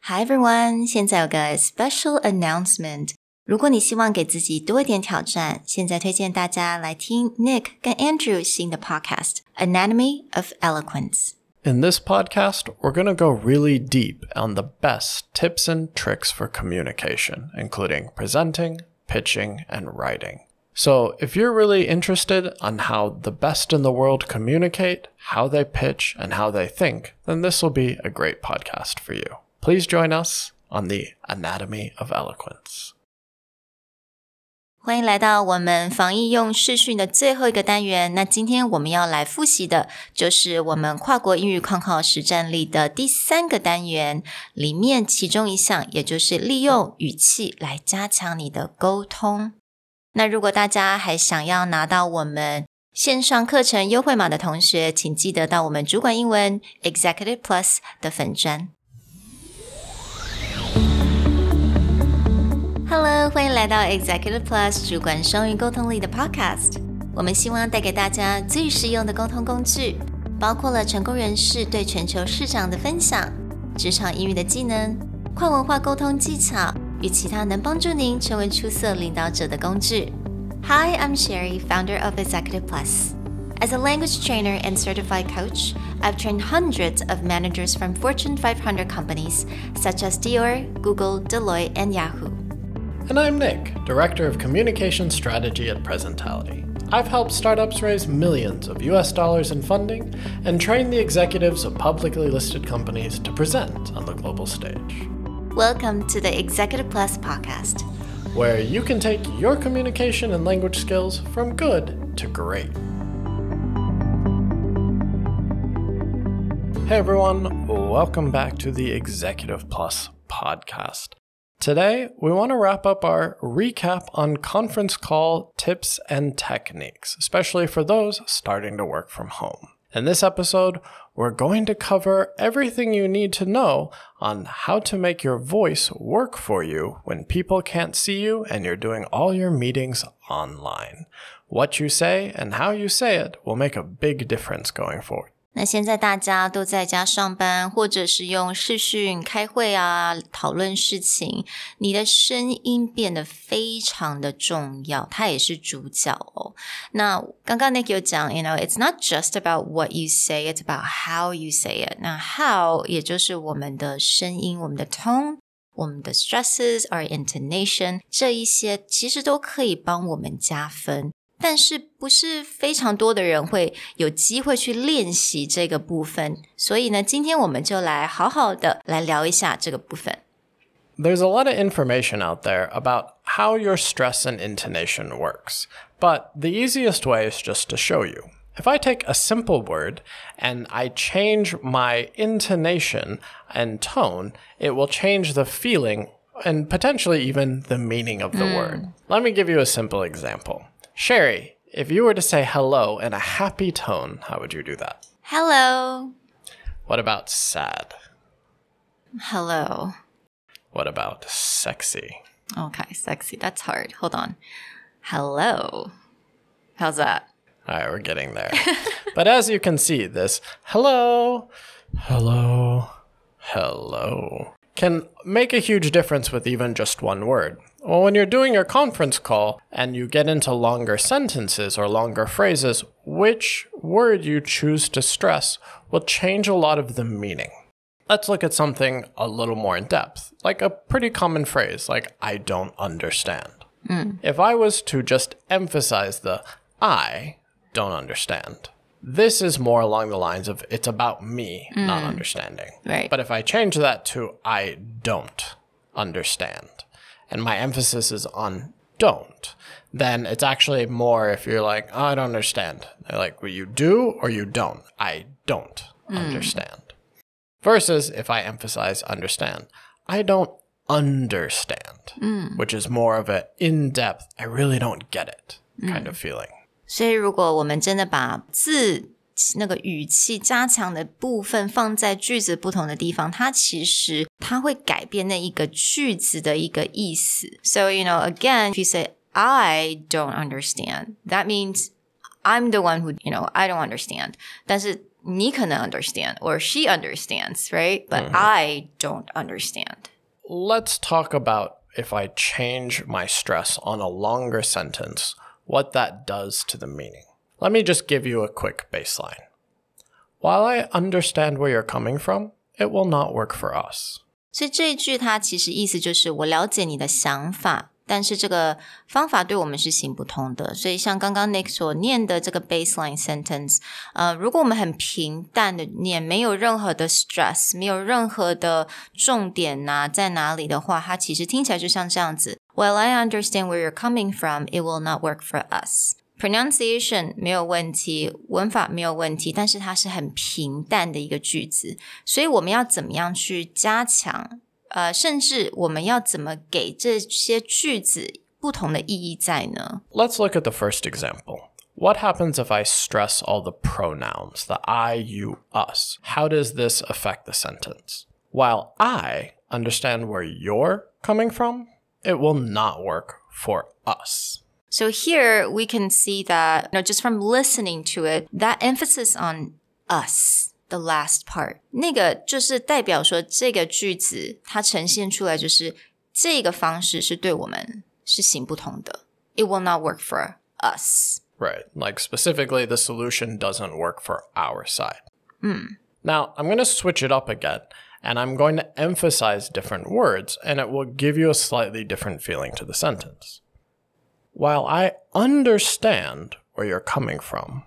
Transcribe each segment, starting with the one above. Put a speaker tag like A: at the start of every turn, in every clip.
A: Hi everyone, 现在有个 special announcement. 如果你希望给自己多一点挑战，现在推荐大家来听 Nick 跟 Andrew 新的 podcast, Anatomy of Eloquence.
B: In this podcast, we're going to go really deep on the best tips and tricks for communication, including presenting, pitching, and writing. So if you're really interested on how the best in the world communicate, how they pitch, and how they think, then this will be a great podcast for you. Please join us on the Anatomy of Eloquence.
A: 欢迎来到我们防疫用视讯的最后一个单元。那今天我们要来复习的就是我们跨国英语框考实战力的第3个单元，里面其中一项，也就是利用语气来加强你的沟通。那如果大家还想要拿到我们线上课程优惠码的同学，请记得到我们主管英文 Executive Plus 的粉专。Hello， 欢迎来到 Executive Plus 主管双语沟通力的 podcast。我们希望带给大家最实用的沟通工具，包括了成功人士对全球市场的分享、职场英语的技能、跨文化沟通技巧与其他能帮助您成为出色领导者的工具。Hi, I'm Sherry, founder of Executive Plus. As a language trainer and certified coach, I've trained hundreds of managers from Fortune 500 companies such as Dior, Google, Deloitte, and Yahoo.And
B: I'm Nick, Director of Communication Strategy at Presentality. I've helped startups raise millions of US dollars in funding and train the executives of publicly listed companies to present on the global stage.
A: Welcome to the Executive Plus podcast,
B: where you can take your communication and language skills from good to great. Hey everyone, welcome back to the Executive Plus podcast.Today, we want to wrap up our recap on conference call tips and techniques, especially for those starting to work from home. In this episode, we're going to cover everything you need to know on how to make your voice work for you when people can't see you and you're doing all your meetings online. What you say and how you say it will make a big difference going forward.
A: 那现在大家都在家上班，或者是用视讯开会啊，讨论事情，你的声音变得非常的重要，它也是主角哦。那刚刚 Nick 有讲 it's not just about what you say, it's about how you say it. 那 how 也就是我们的声音，我们的 tone, 我们的 stresses, our intonation, 这一些其实都可以帮我们加分。但是不是非常多的人会有机会去练习这个部分，所以呢，今天我们就来好好的来聊一下这个部分。
B: There's a lot of information out there about how your stress and intonation works, but the easiest way is just to show you. If I take a simple word and I change my intonation and tone, it will change the feeling and potentially even the meaning of the word. Let me give you a simple example.Sherry, if you were to say hello in a happy tone, how would you do that?
A: Hello.
B: What about sad?
A: Hello.
B: What about sexy?
A: Okay, sexy. That's hard. Hold on. Hello. How's that?
B: All right, we're getting there. But as you can see, this hello, hello, hello can make a huge difference with even just one word. Well, when you're doing your conference call and you get into longer sentences or longer phrases, which word you choose to stress will change a lot of the meaning. Let's look at something a little more in depth, like a pretty common phrase like, I don't understand. If I was to just emphasize the I don't understand,This is more along the lines of it's about me not understanding.
A: Right.
B: But if I change that to I don't understand, and my emphasis is on don't, then it's actually more if you're like, oh, I don't understand. They're like, well, you do or you don't. I don't understand. Versus if I emphasize understand, I don't understand, which is more of an in-depth, I really don't get it kind of feeling.
A: 所以如果我们真的把字那个语气加强的部分放在句子不同的地方，它会改变那一个句子的一个意思。So, again, if you say, I don't understand, that means I'm the one who, I don't understand. 但是你可能 understand or she understands, right? But I don't understand.
B: Let's talk about if I change my stress on a longer sentence, what that does to the meaning. Let me just give you a quick baseline. While I understand where you're coming from, it will not work for us.
A: 所以这一句它其实意思就是我了解你的想法，但是这个方法对我们是行不通的。所以像刚刚 Nick 所念的这个 baseline sentence，如果我们很平淡的念，没有任何的 stress， 没有任何的重点在哪里的话，它其实听起来就像这样子 While I understand where you're coming from, it will not work for us. Pronunciation 没有问题，文法没有问题，但是它是很平淡的一个句子，所以我们要怎么样去加强甚至我们要怎么给这些句子不同的意义在呢？
B: Let's look at the first example. What happens if I stress all the pronouns, the I, you, us? How does this affect the sentence? While I understand where you're coming from, it will not work for us.
A: So here we can see that, just from listening to it, that emphasis on us, the last part, 那个就是代表说这个句子它呈现出来就是这个方式是对我们是行不通的。It will not work for us.
B: Right. Like specifically, the solution doesn't work for our side. Now, I'm going to switch it up again, and I'm going to emphasize different words, and it will give you a slightly different feeling to the sentence. While I understand where you're coming from,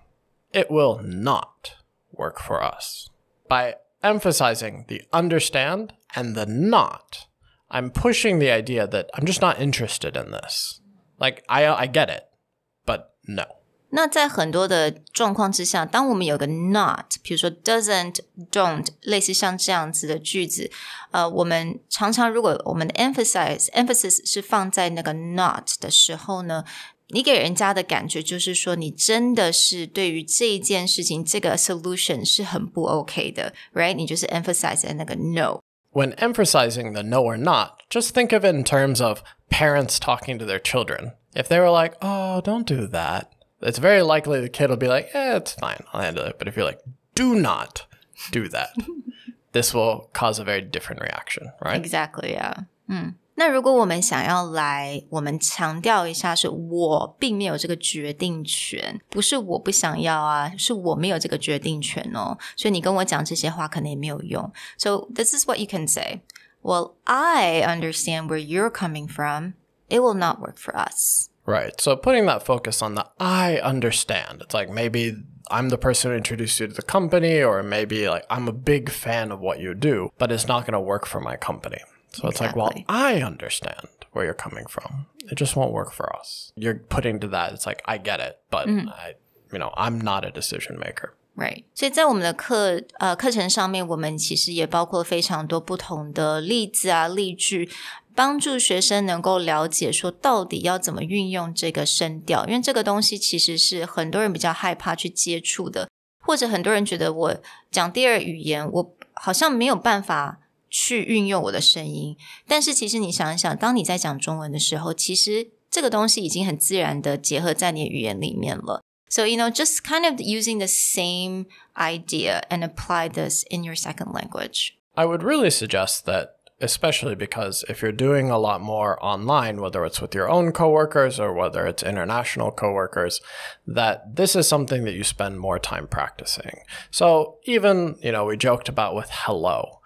B: it will not work for us. By emphasizing the understand and the not, I'm pushing the idea that I'm just not interested in this. Like, I get it, but no.
A: 那在很多的状况之下，当我们有个 not， 比如说 doesn't, don't， 类似像这样子的句子，我们常常如果我们的 emphasis 是放在那个 not 的时候呢，你给人家的感觉就是说你真的是对于这一件事情这个 solution 是很不 OK 的 right？ 你就是 emphasize 在那个 no。
B: When emphasizing the no or not, just think of it in terms of parents talking to their children. If they were like, oh, don't do that, it's very likely the kid will be like, it's fine, I'll handle it. But if you're like, do not do that, this will cause a very different reaction, right?
A: Exactly, yeah. 那如果我们想要我们强调一下是我并没有这个决定权，不是我不想要啊，是我没有这个决定权哦，所以你跟我讲这些话可能也没有用。So this is what you can say. Well, I understand where you're coming from. It will not work for us.
B: Right. So putting that focus on the I understand. It's like maybe I'm the person who introduced you to the company, or maybe like I'm a big fan of what you do, but it's not going to work for my company. So it's like, well, I understand where you're coming from. It just won't work for us. You're putting to that, it's like, I get it, but I'm not a decision maker.
A: Right. 所以在我们的课程上面，我们其实也包括非常多不同的例子啊、例句，帮助学生能够了解说到底要怎么运用这个声调，因为这个东西其实是很多人比较害怕去接触的，或者很多人觉得我讲第二语言，我好像没有办法去运用我的声音，但是其实你想一想，当你在讲中文的时候，其实这个东西已经很自然的结合在你的语言里面了。So, just kind of using the same idea and apply this in your second language.
B: I would really suggest that, especially because if you're doing a lot more online, whether it's with your own coworkers or whether it's international coworkers, that this is something that you spend more time practicing. So even, we joked about with hello.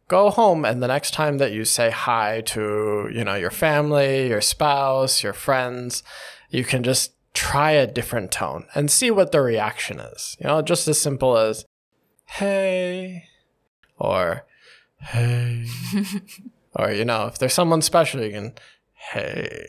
B: Go home and the next time that you say hi to, your family, your spouse, your friends, you can just try a different tone and see what the reaction is. Just as simple as, hey, or hey, or, if there's someone special, you can, hey.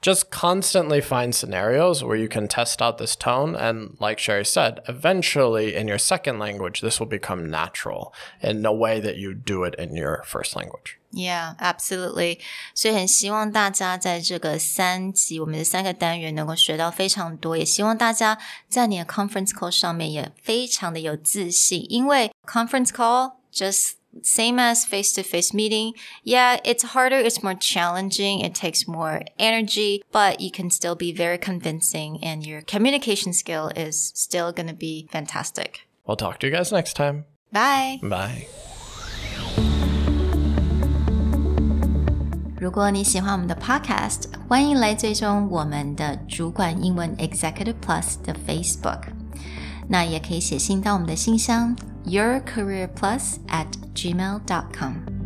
B: Just constantly find scenarios where you can test out this tone. And like Sherry said, eventually in your second language, this will become natural in a way that you do it in your first language.
A: Yeah, absolutely. 所以很希望大家在这个3集，我们的3个单元能够学到非常多，也希望大家在你的 conference call 上面也非常的有自信，因为 conference call just Same as face-to-face meeting. Yeah, it's harder, it's more challenging, it takes more energy, but you can still be very convincing and your communication skill is still going to be fantastic.
B: We'll talk to you guys next time.
A: Bye!
B: Bye.
A: 如果你喜欢我们的 podcast， 欢迎来追踪我们的主管英文 Executive Plus 的 Facebook。那也可以写信到我们的信箱yourcareerplus@gmail.com。